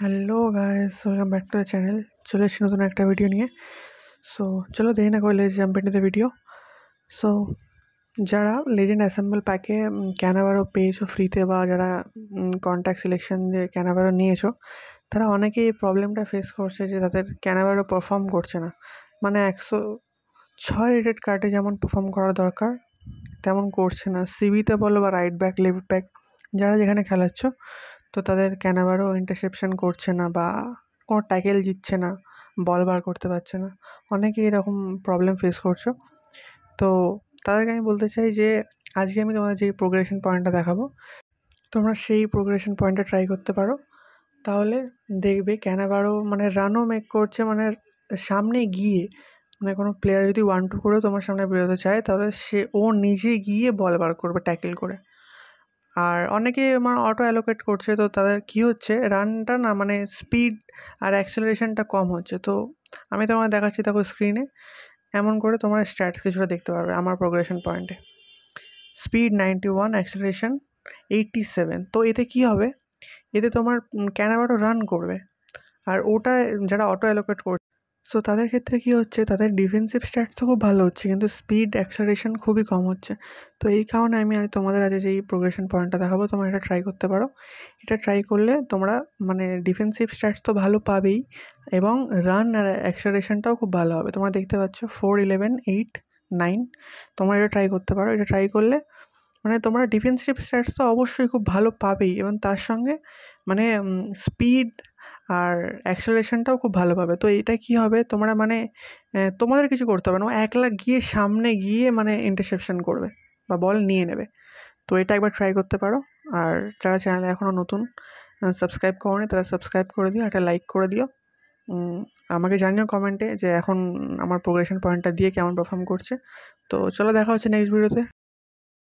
Hello guys, welcome back to the channel. চলে এসেছি নতুন একটা ভিডিও নিয়ে। সো চলো দেরি না করে let's jump into the video. So যারা লেজেন্ড অ্যাসেম্বল প্যাকে ক্যানাভারো পেয়েছো ফ্রিতে, বা যারা কন্ট্যাক্ট সিলেকশন দিয়ে ক্যানাভারো নিয়েছো, তারা অনেকেই এই প্রবলেমটা ফেস করছে যে তাদের ক্যানাভারো পারফর্ম করছে না। মানে 106 রেটেড কার্ডে যেমন পারফর্ম করা দরকার তেমন করছে না। সিবিতে বলো বা রাইট ব্যাক, লেফট ব্যাক, যারা যেখানে খেলাচ্ছ, তো তাদের ক্যানাভারো ইন্টারসেপশন করছে না বা কোনো ট্যাকেল জিতছে না, বল বার করতে পারছে না। অনেকেই এরকম প্রবলেম ফেস করছো। তো তাদেরকে আমি বলতে চাই যে আজকে আমি তোমাদের যে প্রোগ্রেশন পয়েন্টটা দেখাবো, তোমরা সেই প্রোগ্রেশন পয়েন্টটা ট্রাই করতে পারো। তাহলে দেখবে ক্যানাভারো মানে রানও মেক করছে, মানে সামনে গিয়ে, মানে কোনো প্লেয়ার যদি 1-2 করেও তোমার সামনে বেরোতে চায়, তাহলে ও নিজে গিয়ে বল বার করবে ট্যাকেল করে। আর অনেকে মানে অটো অ্যালোকেট করছে, তো তাদের কী হচ্ছে, রানটা না মানে স্পিড আর অ্যাক্সেলারেশনটা কম হচ্ছে। তো আমি তোমায় দেখাচ্ছি, দেখো স্ক্রিনে এমন করে তোমার স্ট্যাটস কিছুটা দেখতে পারবে আমার প্রোগ্রেশন পয়েন্টে। Speed 91, acceleration 87। তো এতে কি হবে, এতে তোমার ক্যানাভারো রান করবে। আর ওটা যারা অটো অ্যালোকেট করছে, সো তাদের ক্ষেত্রে কী হচ্ছে, তাদের ডিফেন্সিভ স্ট্যাটস তো খুব ভালো হচ্ছে, কিন্তু স্পিড অ্যাক্সেলারেশন খুবই কম হচ্ছে। তো এই কারণে আমি তোমাদের আজ যেই প্রোগ্রেশন পয়েন্টটা দেখাবো, তোমরা এটা ট্রাই করতে পারো। এটা ট্রাই করলে তোমরা মানে ডিফেন্সিভ স্ট্যাটস তো ভালো পাবেই, এবং রান আর অ্যাক্সেলারেশনটাও খুব ভালো হবে। তোমরা দেখতে পাচ্ছ 4, 11, 8, 9। তোমরা এটা ট্রাই করতে পারো। এটা ট্রাই করলে মানে তোমরা ডিফেন্সিভ স্ট্যাটস তো অবশ্যই খুব ভালো পাবেই, এবং তার সঙ্গে মানে স্পিড আর অ্যাক্সেলারেশনটাও খুব ভালো পাবে। তো এটা কী হবে, তোমরা মানে তোমাদের কিছু করতে হবে না, ও একলা গিয়ে সামনে গিয়ে মানে ইন্টারসেপশন করবে বা বল নিয়ে নেবে। তো এটা একবার ট্রাই করতে পারো। আর যারা চ্যানেলে এখনও নতুন, সাবস্ক্রাইব করোনি, তারা সাবস্ক্রাইব করে দিও, একটা লাইক করে দিও। আমাকে জানিও কমেন্টে যে এখন আমার প্রোগ্রেশন পয়েন্টটা দিয়ে কেমন পারফর্ম করছে। তো চলো দেখা হচ্ছে নেক্সট ভিডিওতে।